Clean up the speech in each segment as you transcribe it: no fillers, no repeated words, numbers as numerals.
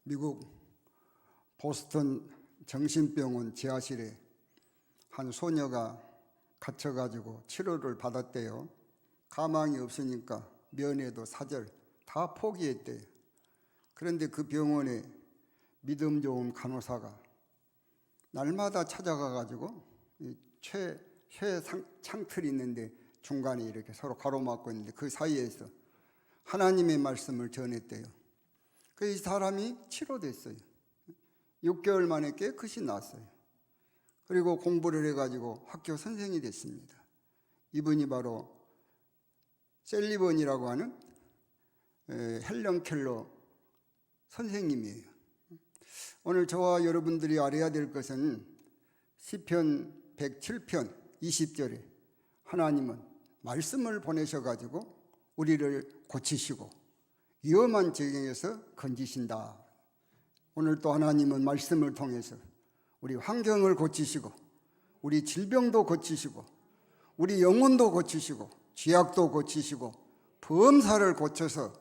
미국 보스턴 정신병원 지하실에 한 소녀가 갇혀가지고 치료를 받았대요. 가망이 없으니까 면회도 사절 다 포기했대요. 그런데 그 병원에 믿음 좋은 간호사가 날마다 찾아가가지고 쇠 창틀이 있는데 중간에 이렇게 서로 가로막고 있는데 그 사이에서 하나님의 말씀을 전했대요. 그 이 사람이 치료됐어요. 6개월 만에 깨끗이 나았어요. 그리고 공부를 해가지고 학교 선생이 됐습니다. 이분이 바로 셀리번이라고 하는 헬런 켈러 선생님이에요. 오늘 저와 여러분들이 알아야 될 것은 시편 107편 20절에 하나님은 말씀을 보내셔가지고 우리를 고치시고 위험한 지경에서 건지신다. 오늘 또 하나님은 말씀을 통해서 우리 환경을 고치시고 우리 질병도 고치시고 우리 영혼도 고치시고 죄악도 고치시고 범사를 고쳐서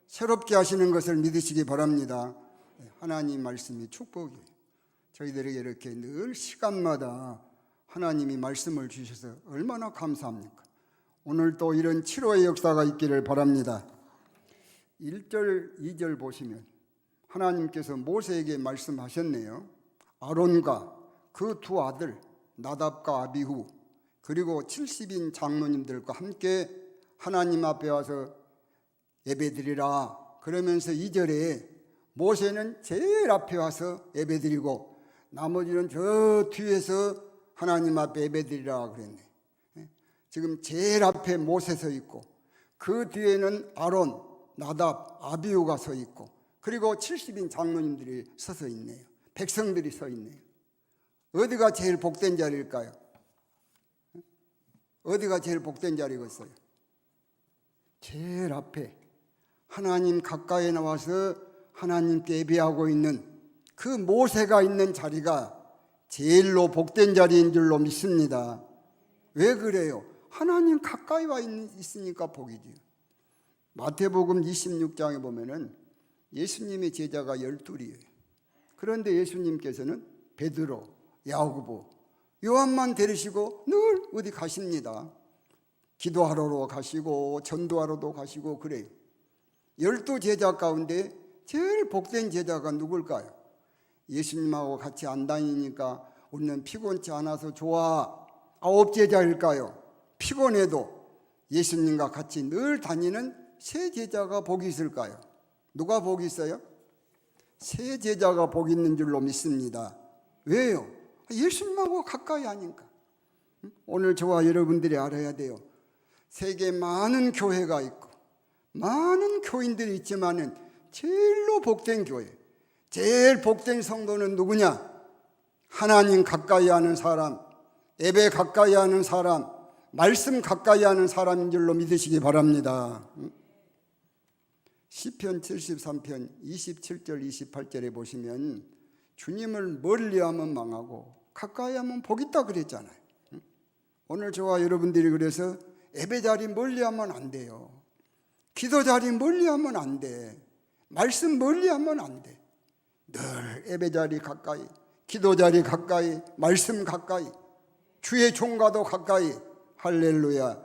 새롭게 하시는 것을 믿으시기 바랍니다. 하나님 말씀이 축복이에요. 저희들에게 이렇게 늘 시간마다 하나님이 말씀을 주셔서 얼마나 감사합니까? 오늘 또 이런 치료의 역사가 있기를 바랍니다. 1절, 2절 보시면 하나님께서 모세에게 말씀하셨네요. 아론과 그 두 아들 나답과 아비후 그리고 70인 장로님들과 함께 하나님 앞에 와서 예배드리라. 그러면서 2절에 모세는 제일 앞에 와서 예배드리고 나머지는 저 뒤에서 하나님 앞에 예배드리라 그랬네. 지금 제일 앞에 모세 서 있고 그 뒤에는 아론, 나답, 아비후가 서 있고 그리고 70인 장로님들이 서서 있네요. 백성들이 서 있네요. 어디가 제일 복된 자리일까요? 어디가 제일 복된 자리겠어요? 제일 앞에 하나님 가까이 나와서 하나님께 예배하고 있는 그 모세가 있는 자리가 제일로 복된 자리인 줄로 믿습니다. 왜 그래요? 하나님 가까이 와 있으니까 복이지요. 마태복음 26장에 보면은 예수님의 제자가 12이에요. 그런데 예수님께서는 베드로, 야고보, 요한만 데리시고 늘 어디 가십니다. 기도하러도 가시고 전도하러도 가시고 그래요. 12 제자 가운데 제일 복된 제자가 누굴까요? 예수님하고 같이 안 다니니까 우리는 피곤치 않아서 좋아. 9 제자일까요? 피곤해도 예수님과 같이 늘 다니는 세 제자가 복이 있을까요? 누가 복이 있어요? 세 제자가 복이 있는 줄로 믿습니다. 왜요? 예수님하고 가까이 하니까. 오늘 저와 여러분들이 알아야 돼요. 세계 많은 교회가 있고 많은 교인들이 있지만은 제일로 복된 교회, 제일 복된 성도는 누구냐? 하나님 가까이 하는 사람, 예배 가까이 하는 사람, 말씀 가까이 하는 사람인 줄로 믿으시기 바랍니다. 시편 73편 27절 28절에 보시면 주님을 멀리하면 망하고 가까이하면 복 있다 그랬잖아요. 오늘 저와 여러분들이 그래서 예배 자리 멀리하면 안 돼요. 기도 자리 멀리하면 안 돼. 말씀 멀리하면 안 돼. 늘 예배 자리 가까이, 기도 자리 가까이, 말씀 가까이, 주의 종과도 가까이. 할렐루야.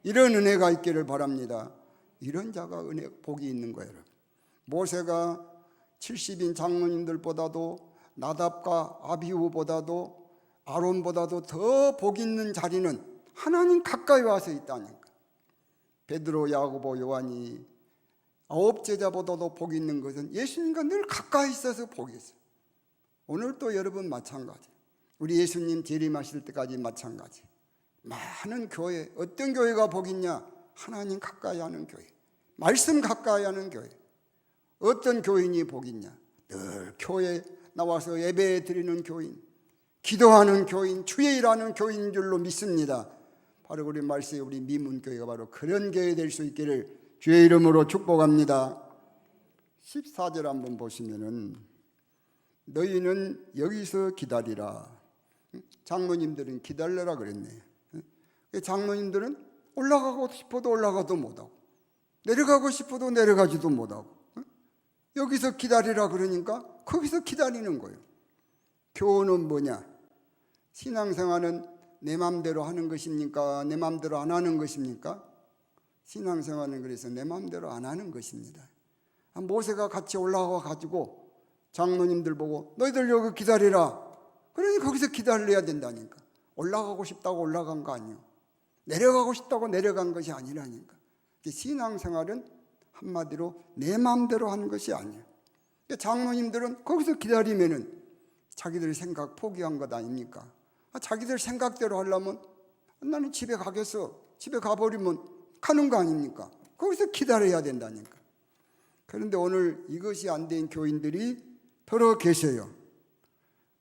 이런 은혜가 있기를 바랍니다. 이런 자가 은혜, 복이 있는 거예요. 모세가 70인 장로님들보다도 나답과 아비후보다도 아론보다도 더 복 있는 자리는 하나님 가까이 와서 있다니까. 베드로, 야고보, 요한이 9 제자보다도 복이 있는 것은 예수님과 늘 가까이 있어서 복이 있어요. 오늘 또 여러분 마찬가지. 우리 예수님 재림하실 때까지 마찬가지. 많은 교회, 어떤 교회가 복이 있냐? 하나님 가까이 하는 교회, 말씀 가까이 하는 교회. 어떤 교인이 복이 있냐? 늘 교회 나와서 예배 드리는 교인, 기도하는 교인, 주의 일하는 교인인 줄로 믿습니다. 바로 우리 말씀에 우리 미문교회가 바로 그런 교회 될 수 있기를 주의 이름으로 축복합니다. 14절 한번 보시면은 너희는 여기서 기다리라. 장로님들은 기다려라 그랬네요. 장로님들은 올라가고 싶어도 올라가도 못하고 내려가고 싶어도 내려가지도 못하고 여기서 기다리라 그러니까 거기서 기다리는 거예요. 교훈은 뭐냐? 신앙생활은 내 마음대로 하는 것입니까? 내 마음대로 안 하는 것입니까? 신앙생활은 그래서 내 마음대로 안 하는 것입니다. 모세가 같이 올라와 가지고 장로님들 보고 너희들 여기 기다리라. 그러니 거기서 기다려야 된다니까. 올라가고 싶다고 올라간 거 아니에요. 내려가고 싶다고 내려간 것이 아니라니까. 신앙생활은 한마디로 내 마음대로 하는 것이 아니에요. 장로님들은 거기서 기다리면은 자기들 생각 포기한 것 아닙니까? 자기들 생각대로 하려면 나는 집에 가겠어. 집에 가버리면 가는 거 아닙니까? 거기서 기다려야 된다니까. 그런데 오늘 이것이 안 된 교인들이 더러 계셔요.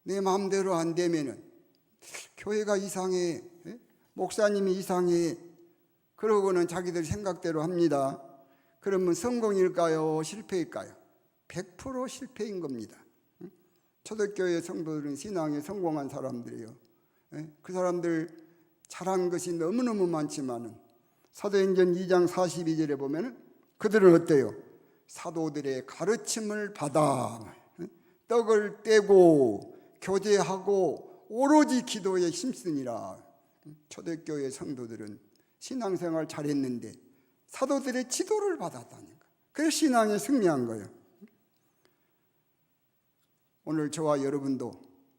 내 마음대로 안 되면은 교회가 이상해, 목사님이 이상해, 그러고는 자기들 생각대로 합니다. 그러면 성공일까요? 실패일까요? 100% 실패인 겁니다. 초대교회 성도들은 신앙에 성공한 사람들이에요. 그 사람들 잘한 것이 너무너무 많지만은 사도행전 2장 42절에 보면은 그들은 어때요? 사도들의 가르침을 받아 떡을 떼고 교제하고 오로지 기도에 힘쓰니라. 초대교회 성도들은 신앙생활 잘했는데 사도들의 지도를 받았다니까. 그래서 신앙에 승리한 거예요. 오늘 저와 여러분도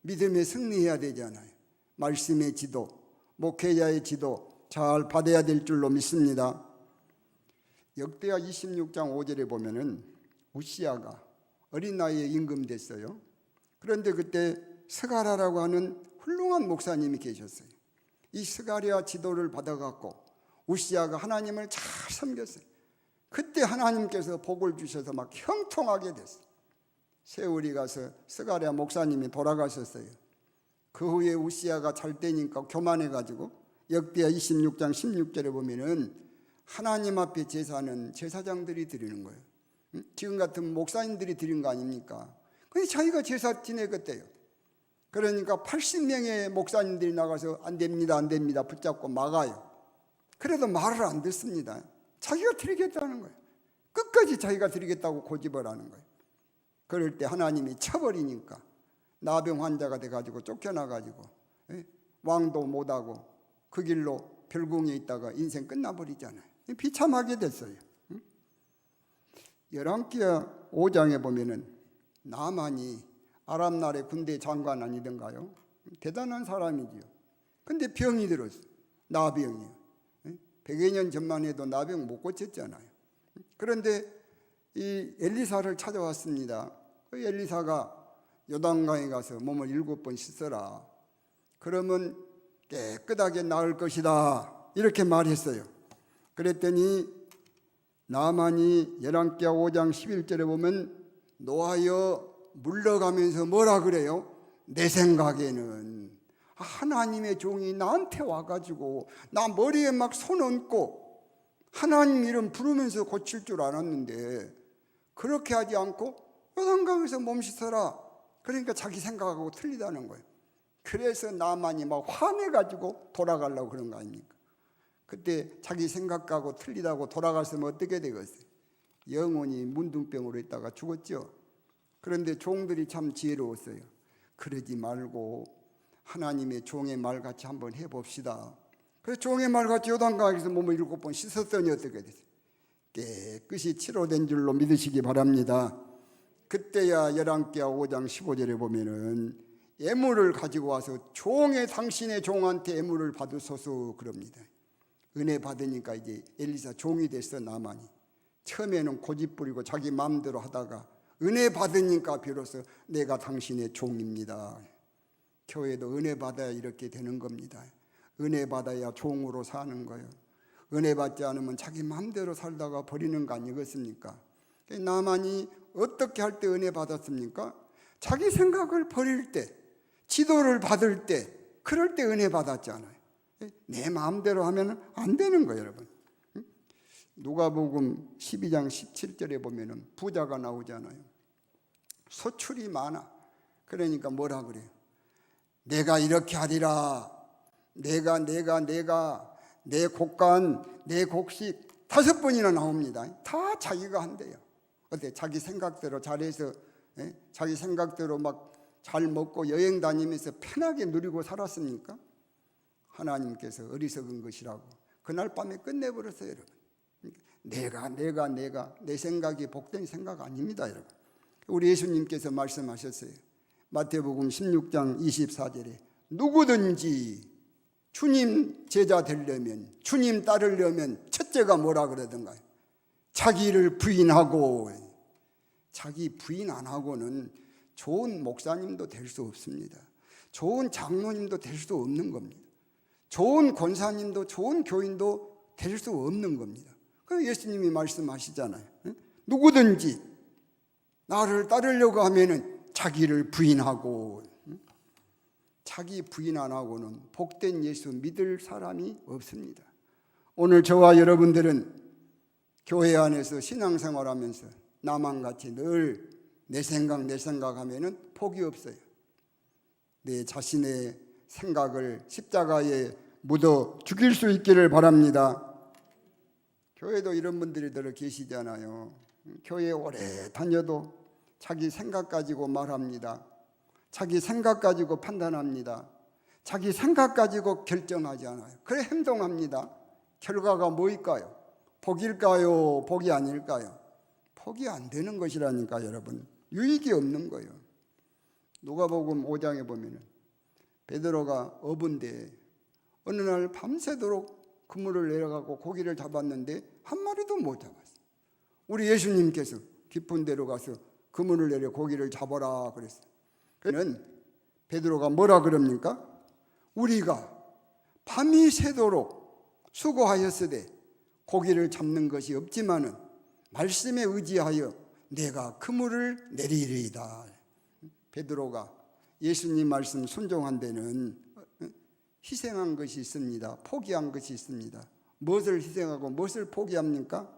믿음에 승리해야 되잖아요. 말씀의 지도, 목회자의 지도 잘 받아야 될 줄로 믿습니다. 역대하 26장 5절에 보면은 우시야가 어린 나이에 임금됐어요. 그런데 그때 스가랴라고 하는 훌륭한 목사님이 계셨어요. 이 스가랴 지도를 받아갖고 우시야가 하나님을 잘 섬겼어요. 그때 하나님께서 복을 주셔서 막 형통하게 됐어요. 세월이 가서 스가랴 목사님이 돌아가셨어요. 그 후에 우시야가 잘 되니까 교만해가지고 역대하 26장 16절에 보면은 하나님 앞에 제사는 제사장들이 드리는 거예요. 지금 같은 목사님들이 드린 거 아닙니까? 근데 자기가 제사 지내겠대요. 그러니까 80명의 목사님들이 나가서 안 됩니다, 안 됩니다 붙잡고 막아요. 그래도 말을 안 듣습니다. 자기가 드리겠다는 거예요. 끝까지 자기가 드리겠다고 고집을 하는 거예요. 그럴 때 하나님이 쳐버리니까 나병 환자가 돼가지고 쫓겨나가지고 왕도 못하고 그 길로 별궁에 있다가 인생 끝나버리잖아요. 비참하게 됐어요. 열왕기하 5장에 보면은 나만이 아람 나라의 군대 장관 아니던가요? 대단한 사람이지요. 근데 병이 들었어요. 나병이요. 100여 년 전만 해도 나병 못 고쳤잖아요. 그런데 이 엘리사를 찾아왔습니다. 그 엘리사가 요단강에 가서 몸을 7번 씻어라. 그러면 깨끗하게 나을 것이다. 이렇게 말했어요. 그랬더니 나만이 열왕기하 5장 11절에 보면 노하여 물러가면서 뭐라 그래요? 내 생각에는 하나님의 종이 나한테 와가지고 나 머리에 막 손 얹고 하나님 이름 부르면서 고칠 줄 알았는데 그렇게 하지 않고 요단강에서 몸 씻어라. 그러니까 자기 생각하고 틀리다는 거예요. 그래서 나만이 막 화내가지고 돌아가려고 그런 거 아닙니까? 그때 자기 생각하고 틀리다고 돌아갔으면 어떻게 되겠어요? 영혼이 문둥병으로 있다가 죽었죠. 그런데 종들이 참 지혜로웠어요. 그러지 말고 하나님의 종의 말같이 한번 해봅시다. 그래서 종의 말같이 요단강에서 몸을 7번 씻었더니 어떻게 됐어요? 깨끗이 치료된 줄로 믿으시기 바랍니다. 그때야 열왕기하 5장 15절에 보면은 예물을 가지고 와서 종의 당신의 종한테 예물을 받으소서 그럽니다. 은혜 받으니까 이제 엘리사 종이 됐어. 나만이 처음에는 고집 부리고 자기 마음대로 하다가 은혜 받으니까 비로소 내가 당신의 종입니다. 교회도 은혜 받아야 이렇게 되는 겁니다. 은혜 받아야 종으로 사는 거예요. 은혜 받지 않으면 자기 마음대로 살다가 버리는 거 아니겠습니까? 나만이 어떻게 할 때 은혜 받았습니까? 자기 생각을 버릴 때, 지도를 받을 때, 그럴 때 은혜 받았잖아요. 내 마음대로 하면 안 되는 거예요, 여러분. 누가복음 12장 17절에 보면은 부자가 나오잖아요. 소출이 많아. 그러니까 뭐라 그래요? 내가 이렇게 하리라. 내가 내 곡간, 내 곡식 5번이나 나옵니다. 다 자기가 한대요. 어때? 자기 생각대로 잘해서 자기 생각대로 막 잘 먹고 여행 다니면서 편하게 누리고 살았습니까? 하나님께서 어리석은 것이라고 그날 밤에 끝내버렸어요, 여러분. 내가 내 생각이 복된 생각 아닙니다, 여러분. 우리 예수님께서 말씀하셨어요. 마태복음 16장 24절에 누구든지 주님 제자 되려면, 주님 따르려면 첫째가 뭐라 그러던가요? 자기를 부인하고. 자기 부인 안 하고는 좋은 목사님도 될 수 없습니다. 좋은 장로님도 될 수 없는 겁니다. 좋은 권사님도 좋은 교인도 될 수 없는 겁니다. 그래서 예수님이 말씀하시잖아요. 누구든지 나를 따르려고 하면은 자기를 부인하고. 자기 부인 안 하고는 복된 예수 믿을 사람이 없습니다. 오늘 저와 여러분들은 교회 안에서 신앙생활하면서 나만 같이 늘 내 생각 하면은 복이 없어요. 내 자신의 생각을 십자가에 묻어 죽일 수 있기를 바랍니다. 교회도 이런 분들이 들어 계시잖아요. 교회 오래 다녀도 자기 생각 가지고 말합니다. 자기 생각 가지고 판단합니다. 자기 생각 가지고 결정하지 않아요. 그래 행동합니다. 결과가 뭐일까요? 복일까요? 복이 아닐까요? 복이 안 되는 것이라니까, 여러분. 유익이 없는 거예요. 누가복음 5장에 보면은 베드로가 어부인데 어느 날 밤새도록 그물을 내려가고 고기를 잡았는데 한 마리도 못 잡았어요. 우리 예수님께서 깊은 데로 가서 그물을 내려 고기를 잡아라 그랬어요. 그는 베드로가 뭐라 그럽니까? 우리가 밤이 새도록 수고하였으되 고기를 잡는 것이 없지만은 말씀에 의지하여 내가 그물을 내리리이다. 베드로가 예수님 말씀 순종한 데는 희생한 것이 있습니다. 포기한 것이 있습니다. 무엇을 희생하고 무엇을 포기합니까?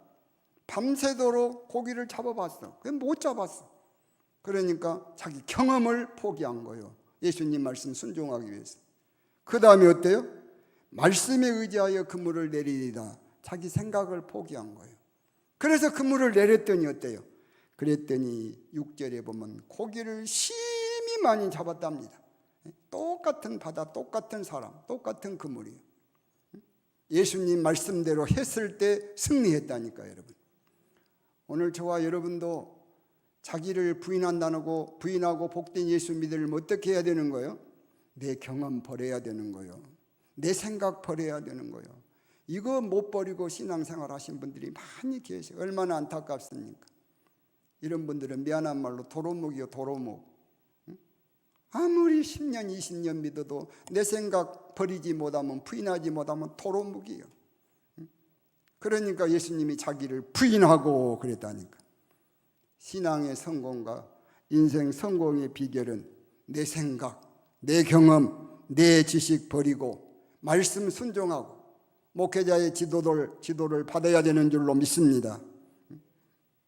밤새도록 고기를 잡아봤어. 그건 못 잡았어. 그러니까 자기 경험을 포기한 거예요. 예수님 말씀 순종하기 위해서. 그 다음에 어때요? 말씀에 의지하여 그물을 내리리다. 자기 생각을 포기한 거예요. 그래서 그물을 내렸더니 어때요? 그랬더니 6절에 보면 고기를 심히 많이 잡았답니다. 똑같은 바다, 똑같은 사람, 똑같은 그물이에요. 예수님 말씀대로 했을 때 승리했다니까요, 여러분. 오늘 저와 여러분도 자기를 부인하고 복된 예수 믿으려면 어떻게 해야 되는 거예요? 내 경험 버려야 되는 거예요. 내 생각 버려야 되는 거예요. 이거 못 버리고 신앙생활 하신 분들이 많이 계세요. 얼마나 안타깝습니까? 이런 분들은 미안한 말로 도루묵이요, 도루묵. 아무리 10년, 20년 믿어도 내 생각 버리지 못하면, 부인하지 못하면 도루묵이에요. 그러니까 예수님이 자기를 부인하고 그랬다니까. 신앙의 성공과 인생 성공의 비결은 내 생각, 내 경험, 내 지식 버리고 말씀 순종하고 목회자의 지도를 받아야 되는 줄로 믿습니다.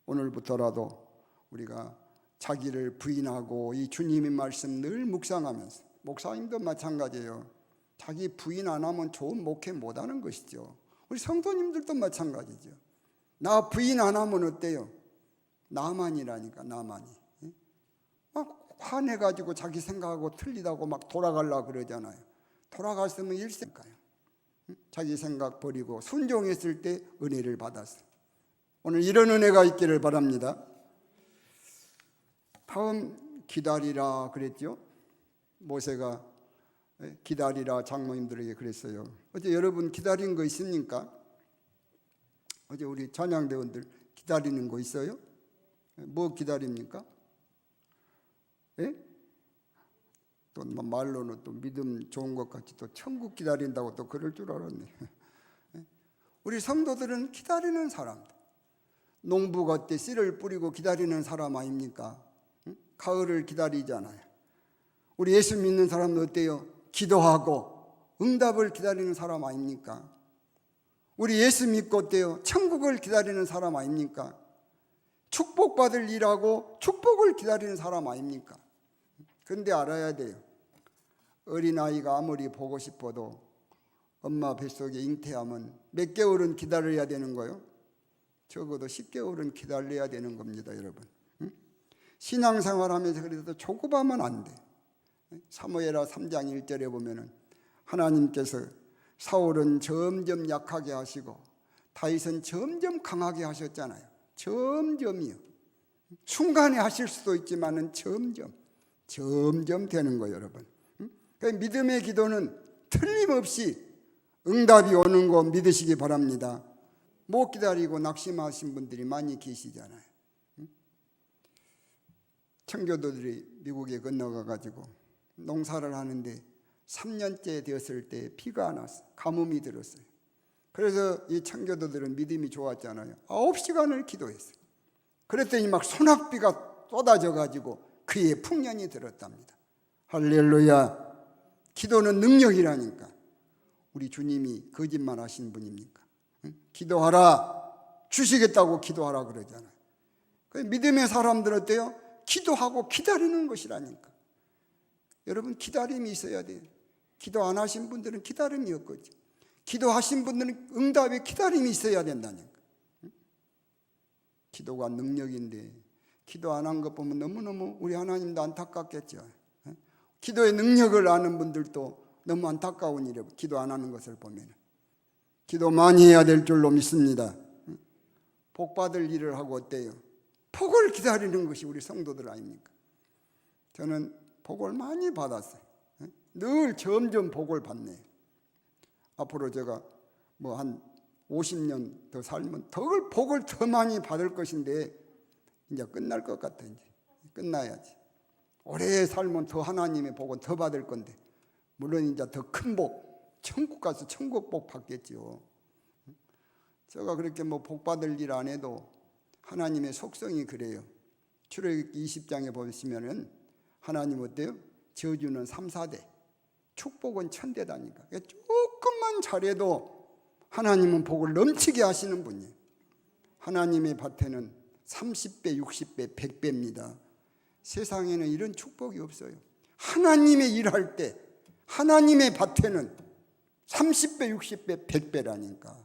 오늘부터라도 우리가 자기를 부인하고 이 주님의 말씀 늘 묵상하면서, 목사님도 마찬가지예요. 자기 부인 안 하면 좋은 목회 못 하는 것이죠. 우리 성도님들도 마찬가지죠. 나 부인 안 하면 어때요? 나만이라니까, 나만이. 막 화내가지고 자기 생각하고 틀리다고 막 돌아가려고 그러잖아요. 돌아갔으면 일생가요. 자기 생각 버리고 순종했을 때 은혜를 받았어요. 오늘 이런 은혜가 있기를 바랍니다. 다음 기다리라 그랬죠. 모세가 기다리라 장로님들에게 그랬어요. 어제 여러분 기다린 거 있습니까? 어제 우리 찬양대원들 기다리는 거 있어요? 뭐 기다립니까? 예? 또 말로는 또 믿음 좋은 것 같이 또 천국 기다린다고 또 그럴 줄 알았네. 우리 성도들은 기다리는 사람들. 농부가 때 씨를 뿌리고 기다리는 사람 아닙니까? 가을을 기다리잖아요. 우리 예수 믿는 사람은 어때요? 기도하고 응답을 기다리는 사람 아닙니까? 우리 예수 믿고 어때요? 천국을 기다리는 사람 아닙니까? 축복받을 일하고 축복을 기다리는 사람 아닙니까? 그런데 알아야 돼요. 어린아이가 아무리 보고 싶어도 엄마 뱃속에 잉태하면 몇 개월은 기다려야 되는 거예요? 적어도 10개월은 기다려야 되는 겁니다, 여러분. 신앙생활하면서 그래도 조급하면 안 돼. 사무엘하 3장 1절에 보면은 하나님께서 사울은 점점 약하게 하시고 다윗은 점점 강하게 하셨잖아요. 점점이요. 순간에 하실 수도 있지만은 점점 되는 거예요, 여러분. 그러니까 믿음의 기도는 틀림없이 응답이 오는 거 믿으시기 바랍니다. 못 기다리고 낙심하신 분들이 많이 계시잖아요. 청교도들이 미국에 건너가 가지고 농사를 하는데 3년째 되었을 때 비가 안 왔어요. 가뭄이 들었어요. 그래서 이 청교도들은 믿음이 좋았잖아요. 9시간을 기도했어요. 그랬더니 막 소낙비가 쏟아져 가지고 그의 풍년이 들었답니다. 할렐루야. 기도는 능력이라니까. 우리 주님이 거짓말 하신 분입니까? 기도하라, 주시겠다고 기도하라 그러잖아요. 믿음의 사람들은 어때요? 기도하고 기다리는 것이라니까. 여러분, 기다림이 있어야 돼요. 기도 안 하신 분들은 기다림이 없거든요. 기도하신 분들은 응답에 기다림이 있어야 된다니까. 기도가 능력인데 기도 안 한 것 보면 너무너무 우리 하나님도 안타깝겠죠. 기도의 능력을 아는 분들도 너무 안타까운 일이에요. 기도 안 하는 것을 보면. 기도 많이 해야 될 줄로 믿습니다. 복 받을 일을 하고 어때요? 복을 기다리는 것이 우리 성도들 아닙니까? 저는 복을 많이 받았어요. 늘 점점 복을 받네요. 앞으로 제가 뭐 한 50년 더 살면 더 복을 더 많이 받을 것인데 이제 끝날 것 같아. 이제 끝나야지. 오래 살면 더 하나님의 복은 더 받을 건데, 물론 이제 더 큰 복, 천국 가서 천국 복 받겠지요. 제가 그렇게 뭐 복 받을 일 안 해도 하나님의 속성이 그래요. 출애굽기 20장에 보시면은 하나님 어때요? 저주는 3, 4대, 축복은 1000대다니까. 조금만 잘해도 하나님은 복을 넘치게 하시는 분이에요. 하나님의 밭에는 30배, 60배, 100배입니다. 세상에는 이런 축복이 없어요. 하나님의 일할 때 하나님의 밭에는 30배, 60배, 100배라니까.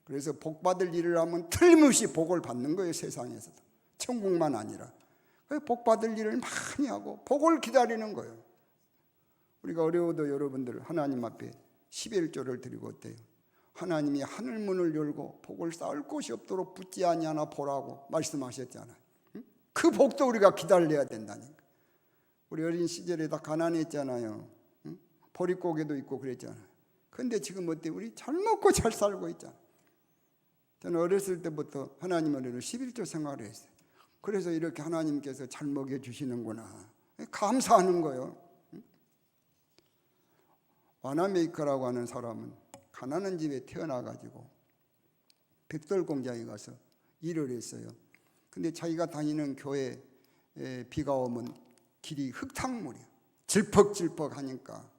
그래서 복 받을 일을 하면 틀림없이 복을 받는 거예요. 세상에서도. 천국만 아니라. 복 받을 일을 많이 하고 복을 기다리는 거예요. 우리가 어려워도 여러분들 하나님 앞에 11조를 드리고 어때요? 하나님이 하늘문을 열고 복을 쌓을 곳이 없도록 붙지 아니하나 보라고 말씀하셨잖아요. 그 복도 우리가 기다려야 된다니까. 우리 어린 시절에 다 가난했잖아요. 보릿고개도 있고 그랬잖아요. 근데 지금 어때요? 우리 잘 먹고 잘 살고 있잖아요. 저는 어렸을 때부터 하나님 은혜로 11조 생활을 했어요. 그래서 이렇게 하나님께서 잘 먹여주시는구나. 감사하는 거예요. 와나메이커라고 하는 사람은 가난한 집에 태어나가지고 백돌 공장에 가서 일을 했어요. 근데 자기가 다니는 교회에 비가 오면 길이 흙탕물이야. 질퍽질퍽 하니까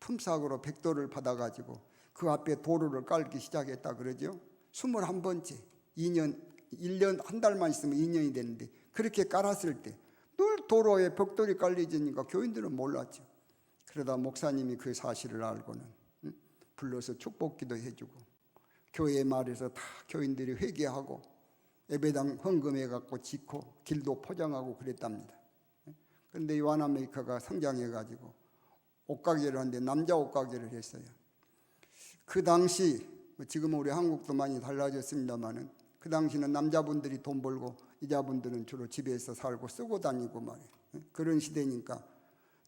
품삯으로 백돌을 받아가지고 그 앞에 도로를 깔기 시작했다 그러죠. 21번째, 1년 한 달만 있으면 2년이 되는데 그렇게 깔았을 때 늘 도로에 벽돌이 깔려지니까 교인들은 몰랐죠. 그러다 목사님이 그 사실을 알고는 불러서 축복기도 해주고 교회 말에서 다 교인들이 회개하고 예배당 헌금해 갖고 짓고 길도 포장하고 그랬답니다. 그런데 이 와나메이커가 성장해 가지고 옷가게를 하는데 남자 옷가게를 했어요. 그 당시 지금 우리 한국도 많이 달라졌습니다만은 그 당시는 남자분들이 돈 벌고 여자분들은 주로 집에서 살고 쓰고 다니고 말이에요. 그런 시대니까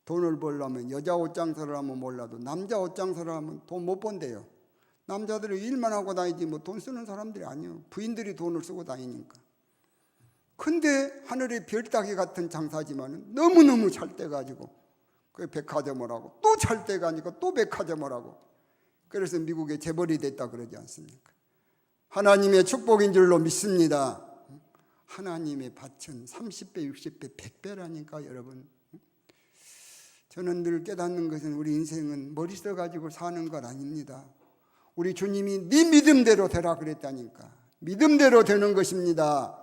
돈을 벌려면 여자 옷 장사를 하면 몰라도 남자 옷 장사를 하면 돈 못 번대요. 남자들은 일만 하고 다니지 뭐 돈 쓰는 사람들이 아니에요. 부인들이 돈을 쓰고 다니니까. 근데 하늘의 별 따기 같은 장사지만 너무너무 잘 돼가지고 그 백화점을 하고 또 잘 돼가니까 또 백화점을 하고 그래서 미국에 재벌이 됐다 그러지 않습니까? 하나님의 축복인 줄로 믿습니다. 하나님의 밭은 30배, 60배, 100배라니까 여러분. 저는 늘 깨닫는 것은 우리 인생은 머리 써가지고 사는 것 아닙니다. 우리 주님이 네 믿음대로 되라 그랬다니까. 믿음대로 되는 것입니다.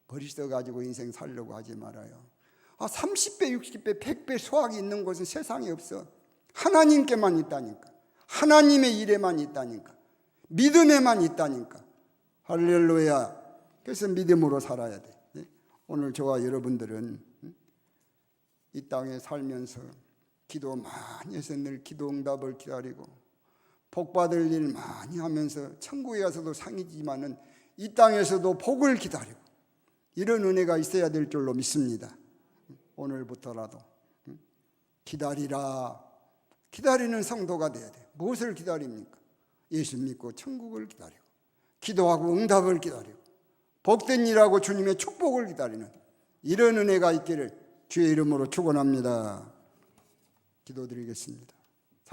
머리 써가지고 인생 살려고 하지 말아요. 30배, 60배, 100배 수확이 있는 곳은 세상에 없어. 하나님께만 있다니까. 하나님의 일에만 있다니까. 믿음에만 있다니까. 할렐루야. 그래서 믿음으로 살아야 돼. 오늘 저와 여러분들은 이 땅에 살면서 기도 많이 해서 늘 기도 응답을 기다리고 복받을 일 많이 하면서 천국에 가서도 상이지만은 이 땅에서도 복을 기다리고 이런 은혜가 있어야 될 줄로 믿습니다. 오늘부터라도 기다리라. 기다리는 성도가 돼야 돼. 무엇을 기다립니까? 예수 믿고 천국을 기다리고 기도하고 응답을 기다리고 복된 일하고 주님의 축복을 기다리는 이런 은혜가 있기를 주의 이름으로 축원합니다. 기도드리겠습니다.